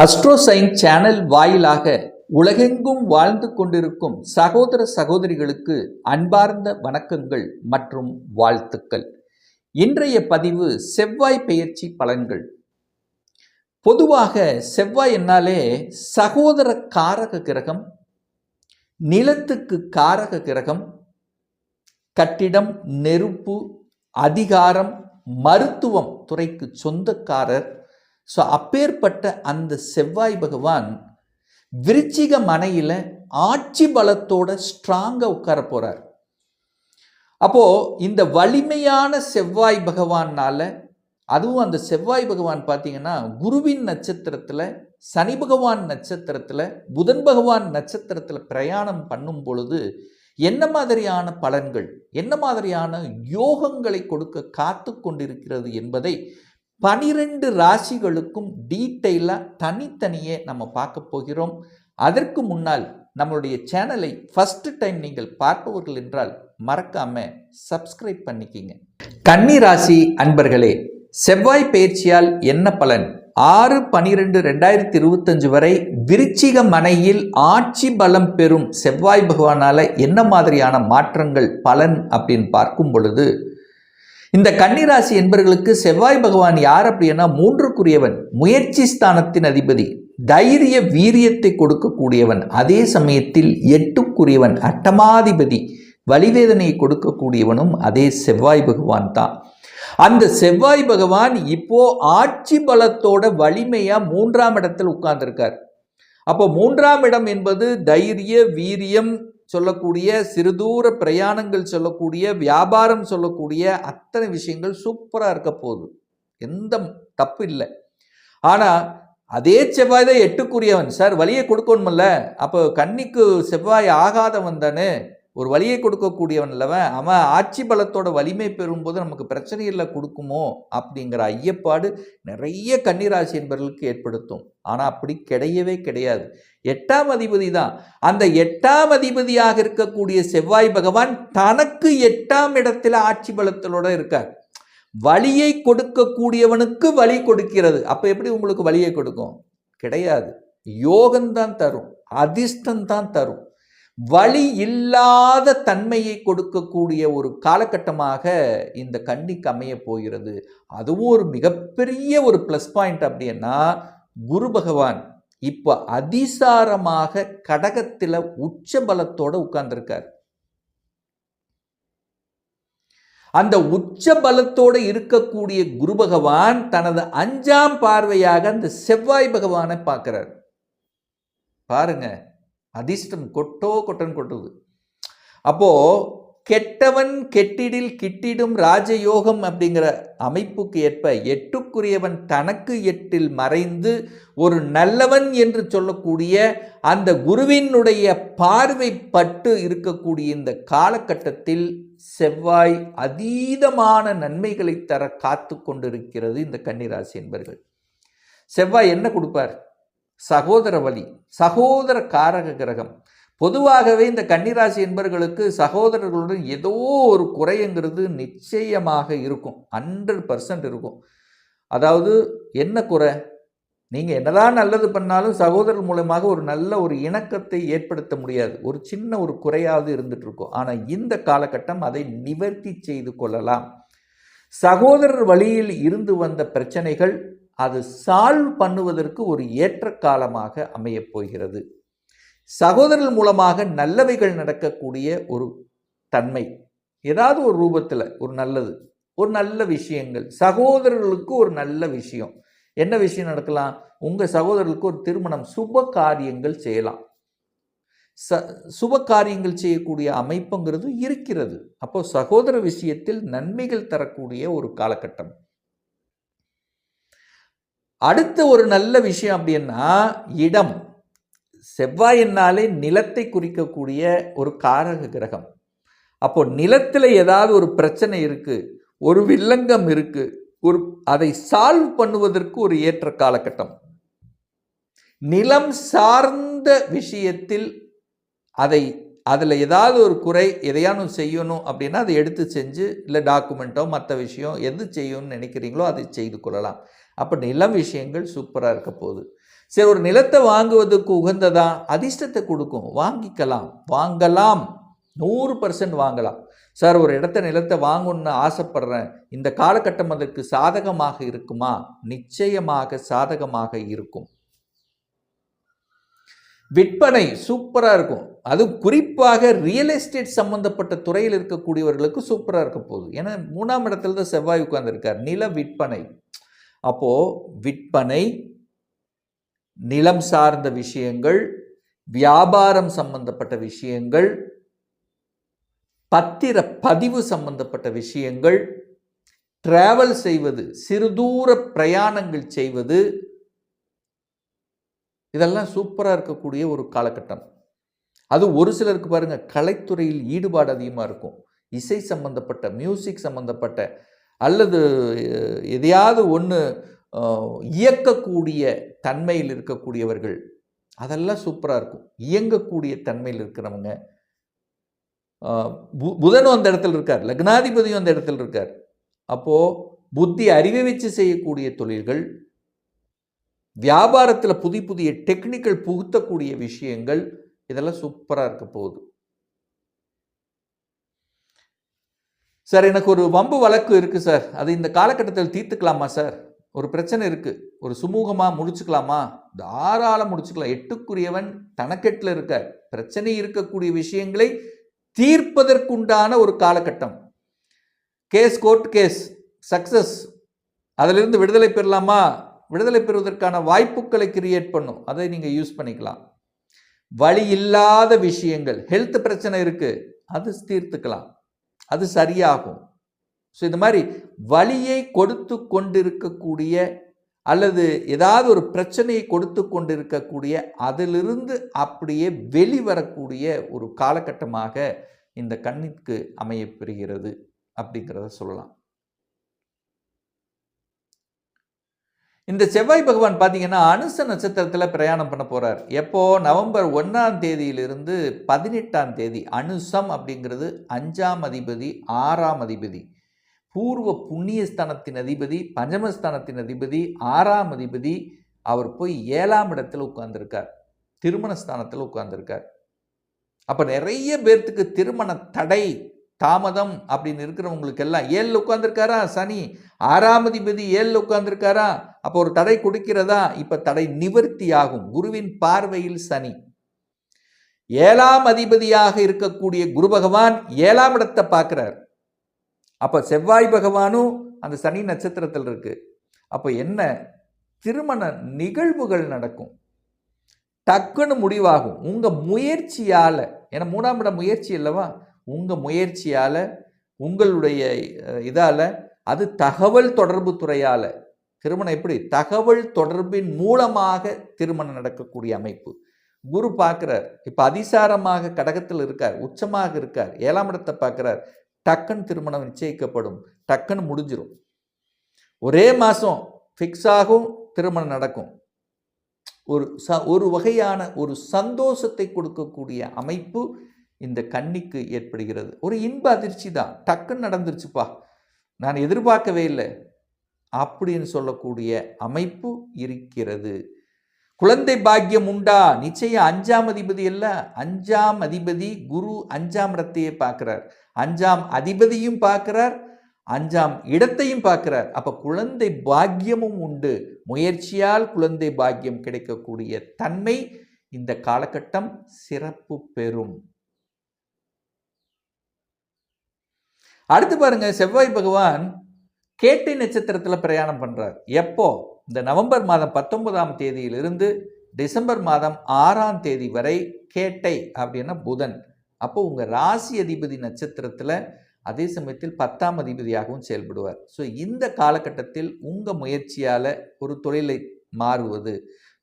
அஸ்ட்ரோசைன் channel வாயிலாக உலகெங்கும் வாழ்ந்து கொண்டிருக்கும் சகோதர சகோதரிகளுக்கு அன்பார்ந்த வணக்கங்கள் மற்றும் வாழ்த்துக்கள். இன்றைய பதிவு செவ்வாய் பெயர்ச்சி பலன்கள். பொதுவாக செவ்வாய் என்னாலே சகோதர காரக கிரகம், நிலத்துக்கு காரக கிரகம், கட்டிடம், நெருப்பு, அதிகாரம், மருத்துவம் துறைக்கு சொந்தக்காரர். ஸோ அப்பேற்பட்ட அந்த செவ்வாய் பகவான் விருச்சிக மனையில் ஆட்சி பலத்தோட ஸ்ட்ராங்காக உட்கார போகிறார். அப்போது இந்த வலிமையான செவ்வாய் பகவானால், அதுவும் அந்த செவ்வாய் பகவான் பார்த்தீங்கன்னா குருவின் நட்சத்திரத்தில், சனி பகவான் நட்சத்திரத்தில், புதன் பகவான் நட்சத்திரத்தில் பிரயாணம் பண்ணும் பொழுது என்ன மாதிரியான பலன்கள், என்ன மாதிரியான யோகங்களை கொடுக்க காத்து கொண்டிருக்கிறது என்பதை 12 ராசிகளுக்கும் டீட்டெயிலாக தனித்தனியே நம்ம பார்க்க போகிறோம். அதற்கு முன்னால் நம்மளுடைய சேனலை ஃபர்ஸ்ட் டைம் நீங்கள் பார்ப்பவர்கள் என்றால் மறக்காம சப்ஸ்கிரைப் பண்ணிக்கிங்க. கன்னி ராசி அன்பர்களே, செவ்வாய் பெயர்ச்சியால் என்ன பலன்? 6/12/2025 வரை விருச்சிக மனையில் ஆட்சி பலம் பெறும் செவ்வாய் பகவானால என்ன மாதிரியான மாற்றங்கள் பலன் அப்படின்னு பார்க்கும் பொழுது, இந்த கன்னிராசி என்பவர்களுக்கு செவ்வாய் பகவான் யார் அப்படின்னா 3க்குரியவன், முயற்சி ஸ்தானத்தின் அதிபதி, தைரிய வீரியத்தை கொடுக்கக்கூடியவன், அதே சமயத்தில் 8க்குரியவன், அட்டமாதிபதி, வலிவேதனையை கொடுக்கக்கூடியவனும் அதே செவ்வாய் பகவான் தான். அந்த செவ்வாய் பகவான் இப்போ ஆட்சி பலத்தோட வலிமையா 3ஆம் இடத்தில் உட்கார்ந்திருக்கார். அப்போ 3ஆம் இடம் என்பது தைரிய வீரியம் சொல்லக்கூடிய, சிறுதூர பிரயாணங்கள் சொல்லக்கூடிய, வியாபாரம் சொல்லக்கூடிய அத்தனை விஷயங்கள் சூப்பராக இருக்க போகுது. எந்த தப்பு இல்லை. ஆனால் அதே செவ்வாய் தான் 8க்குரியவன். சார் வழியை கொடுக்கணுமில்ல, அப்போ கன்னிக்கு செவ்வாய் ஆகாதவன் தானே, ஒரு வழியை கொடுக்கக்கூடியவன் இல்லவன், அவன் ஆட்சி பலத்தோட வலிமை பெறும்போது நமக்கு பிரச்சனைகளை கொடுக்குமோ அப்படிங்கிற ஐயப்பாடு நிறைய கன்னிராசி என்பவர்களுக்கு ஏற்படுத்தும். ஆனால் அப்படி கிடையவே கிடையாது. 8ஆம் அதிபதி தான். அந்த 8ஆம் அதிபதியாக இருக்கக்கூடிய செவ்வாய் பகவான் தனக்கு 8ஆம் இடத்துல ஆட்சி பலத்தோட இருக்கார். வழியை கொடுக்கக்கூடியவனுக்கு வழி கொடுக்கிறது. அப்போ எப்படி உங்களுக்கு வழியை கொடுக்கும்? கிடையாது. யோகம்தான் தரும், அதிர்ஷ்டம்தான் தரும். வழி இல்லாத தன்மையை கொடுக்கக்கூடிய ஒரு காலகட்டமாக இந்த கன்னிக்கு அமைய போகிறது. அதுவும் ஒரு மிகப்பெரிய ஒரு ப்ளஸ் பாயிண்ட் அப்படின்னா, குரு பகவான் இப்போ அதிசாரமாக கடகத்தில் உச்ச பலத்தோட உட்கார்ந்திருக்கார். அந்த உச்ச பலத்தோடு இருக்கக்கூடிய குரு பகவான் தனது 5ஆம் பார்வையாக அந்த செவ்வாய் பகவானை பார்க்கிறார். பாருங்க, அதிர்ஷ்டம் கொட்டன்னு கொட்டுது. அப்போ கெட்டவன் கெட்டிடில் கிட்டிடும் ராஜயோகம் அப்படிங்கிற அமைப்புக்கு ஏற்ப 8க்குரியவன் தனக்கு 8இல் மறைந்து ஒரு நல்லவன் என்று சொல்லக்கூடிய அந்த குருவினுடைய பார்வை பட்டு இருக்கக்கூடிய இந்த காலகட்டத்தில் செவ்வாய் அதீதமான நன்மைகளை தர காத்து கொண்டிருக்கிறது இந்த கன்னிராசி என்பர்கள். செவ்வாய் என்ன கொடுப்பார்? சகோதர வலி, சகோதர காரக கிரகம். பொதுவாகவே இந்த கன்னிராசி என்பவர்களுக்கு சகோதரர்களுடன் ஏதோ ஒரு குறைங்கிறது நிச்சயமாக இருக்கும், 100% இருக்கும். அதாவது என்ன குறை? நீங்கள் என்னதான் நல்லது பண்ணாலும் சகோதரர் மூலமாக ஒரு நல்ல ஒரு இணக்கத்தை ஏற்படுத்த முடியாது. ஒரு சின்ன ஒரு குறையாவது இருந்துட்டு இருக்கும். ஆனால் இந்த காலகட்டம் அதை நிவர்த்தி செய்து கொள்ளலாம். சகோதரர் வழியில் இருந்து வந்த பிரச்சனைகள் அது சால்வ் பண்ணுவதற்கு ஒரு ஏற்ற காலமாக அமையப் போகிறது. சகோதரர் மூலமாக நல்லவைகள் நடக்கக்கூடிய ஒரு தன்மை, ஏதாவது ஒரு ரூபத்தில் ஒரு நல்லது, ஒரு நல்ல விஷயங்கள், சகோதரர்களுக்கு ஒரு நல்ல விஷயம். என்ன விஷயம் நடக்கலாம்? உங்கள் சகோதரர்களுக்கு ஒரு திருமணம், சுப காரியங்கள் செய்யலாம். சுப காரியங்கள் செய்யக்கூடிய அமைப்புங்கிறது இருக்கிறது. அப்போ சகோதர விஷயத்தில் நன்மைகள் தரக்கூடிய ஒரு காலகட்டம். அடுத்த ஒரு நல்ல விஷயம் அப்படின்னா இடம். செவ்வாயினாலே நிலத்தை குறிக்கக்கூடிய ஒரு காரக கிரகம். அப்போ நிலத்தில் ஏதாவது ஒரு பிரச்சனை இருக்கு, ஒரு வில்லங்கம் இருக்கு, அதை சால்வ் பண்ணுவதற்கு ஒரு ஏற்ற காலகட்டம். நிலம் சார்ந்த விஷயத்தில் அதில் ஏதாவது ஒரு குறை, எதையானும் செய்யணும் அப்படின்னா அதை எடுத்து செஞ்சு, இல்லை டாக்குமெண்ட்டோ மற்ற விஷயம் எது செய்யணும்னு நினைக்கிறீங்களோ அதை செய்து கொள்ளலாம். அப்போ நிலம் விஷயங்கள் சூப்பராக இருக்க போகுது. சரி, ஒரு நிலத்தை வாங்குவதற்கு உகந்ததா? அதிர்ஷ்டத்தை கொடுக்கும், வாங்கலாம் 100% வாங்கலாம். சார், ஒரு நிலத்தை வாங்கணும்னு ஆசைப்படுறேன், இந்த காலகட்டம் அதற்கு சாதகமாக இருக்குமா? நிச்சயமாக சாதகமாக இருக்கும். விற்பனை சூப்பரா இருக்கும். அது குறிப்பாக ரியல் எஸ்டேட் சம்பந்தப்பட்ட துறையில் இருக்கக்கூடியவர்களுக்கு சூப்பரா இருக்க போகுது. ஏன்னா 3ஆம் இடத்துல தான் செவ்வாய் உட்கார்ந்திருக்கார். நில விற்பனை. அப்போ விற்பனை, நிலம் சார்ந்த விஷயங்கள், வியாபாரம் சம்பந்தப்பட்ட விஷயங்கள், பத்திர பதிவு சம்பந்தப்பட்ட விஷயங்கள், டிராவல் செய்வது, சிறுதூர பிரயாணங்கள் செய்வது, இதெல்லாம் சூப்பராக இருக்கக்கூடிய ஒரு காலகட்டம். அது ஒரு சிலருக்கு பாருங்க, கலைத்துறையில் ஈடுபாடு அதிகமாக இருக்கும். இசை சம்பந்தப்பட்ட, மியூசிக் சம்பந்தப்பட்ட, அல்லது எதையாவது ஒன்று இயக்கக்கூடிய தன்மையில் இருக்கக்கூடியவர்கள், அதெல்லாம் சூப்பராக இருக்கும். இயங்கக்கூடிய தன்மையில் இருக்கிறவங்க, புதனும் அந்த இடத்துல இருக்கார், லக்னாதிபதியும் அந்த இடத்துல இருக்கார். அப்போது புத்தி அறிவை வச்சு செய்யக்கூடிய தொழில்கள், வியாபாரத்தில் புதிய டெக்னிக்கல் புகுத்தக்கூடிய விஷயங்கள், இதெல்லாம் சூப்பராக இருக்க போகுது. சார், எனக்கு ஒரு வம்பு வழக்கு இருக்குது சார், அது இந்த காலகட்டத்தில் தீர்த்துக்கலாமா சார்? ஒரு பிரச்சனை இருக்குது, ஒரு சுமூகமாக முடிச்சுக்கலாமா? தாராளம் முடிச்சுக்கலாம். 8க்குரியவன் தனக்கெட்டில் இருக்க பிரச்சனை இருக்கக்கூடிய விஷயங்களை தீர்ப்பதற்குண்டான ஒரு காலகட்டம். கோர்ட் கேஸ் சக்சஸ், அதிலிருந்து விடுதலை பெறலாமா? விடுதலை பெறுவதற்கான வாய்ப்புகளை கிரியேட் பண்ணும். அதை நீங்கள் யூஸ் பண்ணிக்கலாம். வழி இல்லாத விஷயங்கள், ஹெல்த் பிரச்சனை இருக்குது, அது தீர்த்துக்கலாம், அது சரியாகும். ஸோ இந்த மாதிரி வழியை கொடுத்து கொண்டிருக்கக்கூடிய, அல்லது ஏதாவது ஒரு பிரச்சனையை கொடுத்து கொண்டிருக்கக்கூடிய, அதிலிருந்து அப்படியே வெளிவரக்கூடிய ஒரு காலகட்டமாக இந்த கண்ணிற்கு அமையப்பெறுகிறது அப்படிங்கிறத சொல்லலாம். இந்த செவ்வாய் பகவான் பார்த்தீங்கன்னா அனுச நட்சத்திரத்தில் பிரயாணம் பண்ண போகிறார். எப்போ? நவம்பர் 1ஆம் தேதியிலிருந்து 18ஆம் தேதி. அனுசம் அப்படிங்கிறது 5ஆம் அதிபதி, 6ஆம் அதிபதி, பூர்வ புண்ணியஸ்தானத்தின் அதிபதி, பஞ்சமஸ்தானத்தின் அதிபதி, 6ஆம் அதிபதி. அவர் போய் 7ஆம் இடத்துல உட்கார்ந்துருக்கார், திருமணஸ்தானத்தில் உட்கார்ந்துருக்கார். அப்போ நிறைய பேர்த்துக்கு திருமண தடை, தாமதம் அப்படின்னு இருக்கிறவங்களுக்கு எல்லாம் 7ல் உட்கார்ந்துருக்காரா சனி, 6ஆம் அதிபதி 7ல் உட்கார்ந்துருக்காரா, அப்போ ஒரு தடை கொடுக்கிறதா? இப்போ தடை நிவர்த்தி ஆகும். குருவின் பார்வையில் சனி. 7ஆம் அதிபதியாக இருக்கக்கூடிய குரு பகவான் 7ஆம் இடத்தை பார்க்கிறார். அப்போ செவ்வாய் பகவானும் அந்த சனி நட்சத்திரத்தில் இருக்கு. அப்போ என்ன? திருமண நிகழ்வுகள் நடக்கும், டக்குன்னு முடிவாகும் உங்கள் முயற்சியால். ஏன்னா 3ஆம் இடம் முயற்சி அல்லவா? உங்கள் முயற்சியால், உங்களுடைய இதால், அது தகவல் தொடர்பு துறையால் திருமணம். எப்படி? தகவல் தொடர்பின் மூலமாக திருமணம் நடக்கக்கூடிய அமைப்பு. குரு பார்க்குறார். இப்போ அதிசாரமாக கடகத்தில் இருக்கார், உச்சமாக இருக்கார், 7ஆம் இடத்தை பார்க்குறார். டக்குன்னு திருமணம் நிச்சயிக்கப்படும், டக்குன்னு முடிஞ்சிடும். ஒரே மாதம் ஃபிக்ஸ் ஆகும், திருமணம் நடக்கும். ஒரு வகையான ஒரு சந்தோஷத்தை கொடுக்கக்கூடிய அமைப்பு இந்த கன்னிக்கு ஏற்படுகிறது. ஒரு இன்ப அதிர்ச்சி தான், டக்குன்னு நடந்துருச்சுப்பா, நான் எதிர்பார்க்கவே இல்லை அப்படின்னு சொல்லக்கூடிய அமைப்பு இருக்கிறது. குழந்தை பாக்கியம் உண்டா? நிச்சயம். 5ஆம் அதிபதி அல்ல, 5ஆம் அதிபதி குரு 5ஆம் இடத்தையே பார்க்கிறார், 5ஆம் அதிபதியும் பார்க்கிறார், 5ஆம் இடத்தையும் பார்க்கிறார். அப்ப குழந்தை பாக்கியமும் உண்டு. முயற்சியால் குழந்தை பாக்கியம் கிடைக்கக்கூடிய தன்மை இந்த காலகட்டம் சிறப்பு பெறும். அடுத்து பாருங்க, செவ்வாய் பகவான் கேட்டை நட்சத்திரத்தில் பிரயாணம் பண்றார். எப்போ? இந்த நவம்பர் மாதம் 19ஆம் தேதியிலிருந்து டிசம்பர் மாதம் 6ஆம் தேதி வரை கேட்டை அப்படின்னா புதன். அப்போ உங்க ராசி அதிபதி நட்சத்திரத்தில், அதே சமயத்தில் 10ஆம் அதிபதியாகவும் செயல்படுவார். ஸோ இந்த காலகட்டத்தில் உங்கள் முயற்சியால் ஒரு தொழிலை மாறுவது,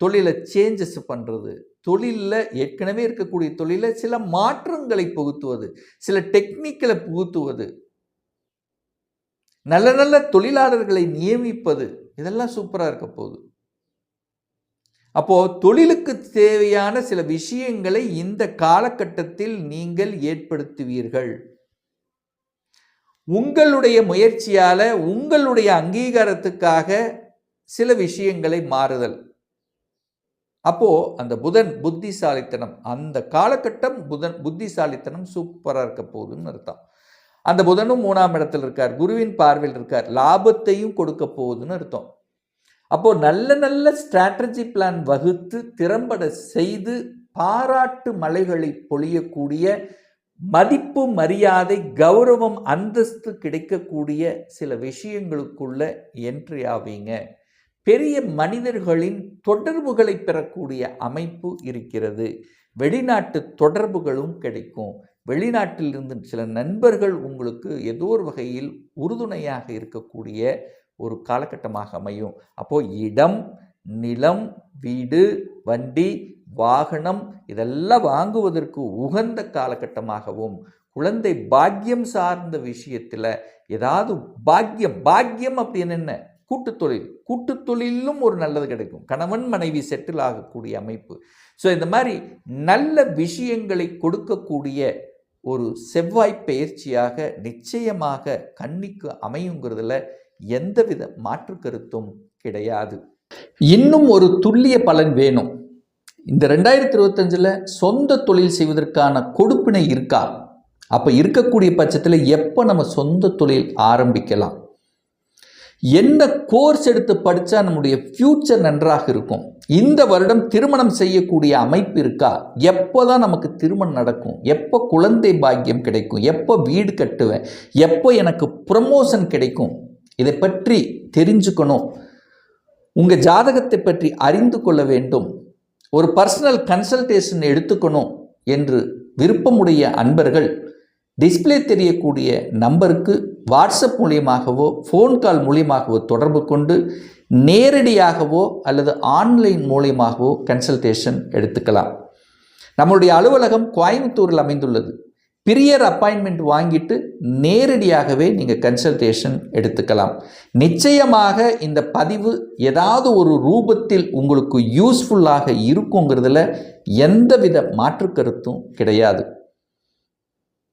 தொழிலை சேஞ்சஸ் பண்ணுறது, தொழிலில் ஏற்கனவே இருக்கக்கூடிய தொழிலில் சில மாற்றங்களை புகுத்துவது, சில டெக்னிக்கலை புகுத்துவது, நல்ல நல்ல தொழிலாளர்களை நியமிப்பது, இதெல்லாம் சூப்பராக இருக்க போகுது. அப்போ தொழிலுக்கு தேவையான சில விஷயங்களை இந்த காலகட்டத்தில் நீங்கள் ஏற்படுத்துவீர்கள். உங்களுடைய முயற்சியால, உங்களுடைய அங்கீகாரத்துக்காக சில விஷயங்களை மாறுதல். அப்போது அந்த புதன் புத்திசாலித்தனம், அந்த காலகட்டம் புதன் புத்திசாலித்தனம் சூப்பராக இருக்க போகுதுன்னு அர்த்தம். அந்த புதனும் 3ஆம் இடத்தில் இருக்கார், குருவின் பார்வையில் இருக்கார், லாபத்தையும் கொடுக்க போகுதுன்னு அர்த்தம். அப்போது நல்ல நல்ல ஸ்ட்ராட்டஜி பிளான் வகுத்து திறம்பட செய்து பாராட்டு மலைகளை பொழியக்கூடிய, மதிப்பு மரியாதை கௌரவம் அந்தஸ்து கிடைக்கக்கூடிய சில விஷயங்களுக்குள்ள என்ட்ரி ஆவீங்க. பெரிய மனிதர்களின் தொடர்புகளை பெறக்கூடிய அமைப்பு இருக்கிறது. வெளிநாட்டு தொடர்புகளும் கிடைக்கும். வெளிநாட்டில் இருந்து சில நண்பர்கள் உங்களுக்கு ஏதோ ஒரு வகையில் உறுதுணையாக இருக்கக்கூடிய ஒரு காலகட்டமாக அமையும். அப்போது இடம், நிலம், வீடு, வண்டி, வாகனம் இதெல்லாம் வாங்குவதற்கு உகந்த காலகட்டமாகவும், குழந்தை பாக்கியம் சார்ந்த விஷயத்தில் ஏதாவது பாக்கியம் அப்படின்னு என்ன, கூட்டுத்தொழிலும் ஒரு நல்லது கிடைக்கும். கணவன் மனைவி செட்டில் ஆகக்கூடிய அமைப்பு. ஸோ இந்த மாதிரி நல்ல விஷயங்களை கொடுக்கக்கூடிய ஒரு செவ்வாய் பெயர்ச்சியாக நிச்சயமாக கன்னிக்கு அமையுங்கிறதுல எந்தவித மாற்று கருத்தும் கிடையாது. இன்னும் ஒரு துல்லிய பலன் வேணும். இந்த 2025 சொந்த தொழில் செய்வதற்கான கொடுப்பினை இருக்கா? அப்போ இருக்கக்கூடிய பட்சத்தில் எப்போ நம்ம சொந்த தொழில் ஆரம்பிக்கலாம்? என்ன கோர்ஸ் எடுத்து படித்தா நம்முடைய ஃப்யூச்சர் நன்றாக இருக்கும்? இந்த வருடம் திருமணம் செய்யக்கூடிய அமைப்பு இருக்கா? எப்போ தான் நமக்கு திருமணம் நடக்கும்? எப்போ குழந்தை பாக்கியம் கிடைக்கும்? எப்போ வீடு கட்டுவேன்? எப்போ எனக்கு ப்ரமோஷன் கிடைக்கும்? இதை பற்றி தெரிஞ்சுக்கணும். உங்கள் ஜாதகத்தை பற்றி அறிந்து கொள்ள வேண்டும். ஒரு பர்சனல் கன்சல்டேஷன் எடுத்துக்கணும் என்று விருப்பமுடைய அன்பர்கள் டிஸ்பிளே தெரியக்கூடிய நம்பருக்கு வாட்ஸ்அப் மூலியமாகவோ ஃபோன் கால் மூலியமாகவோ தொடர்பு கொண்டு நேரடியாகவோ அல்லது ஆன்லைன் மூலியமாகவோ கன்சல்டேஷன் எடுத்துக்கலாம். நம்மளுடைய அலுவலகம் கோயம்புத்தூரில் அமைந்துள்ளது. பிரியர் அப்பாயின்மெண்ட் வாங்கிட்டு நேரடியாகவே நீங்கள் கன்சல்டேஷன் எடுத்துக்கலாம். நிச்சயமாக இந்த பதிவு ஏதாவது ஒரு ரூபத்தில் உங்களுக்கு யூஸ்ஃபுல்லாக இருக்குங்கிறதுல எந்தவித மாற்று கருத்தும் கிடையாது.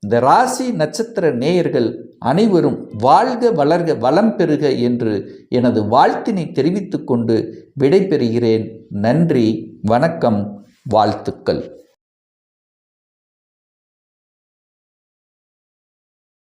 இந்த ராசி நட்சத்திர நேயர்கள் அனைவரும் வாழ்க வளர்க வளம் பெறுக என்று எனது வாழ்த்தினை தெரிவித்துக் கொண்டு விடைபெறுகிறேன். நன்றி, வணக்கம், வாழ்த்துக்கள்.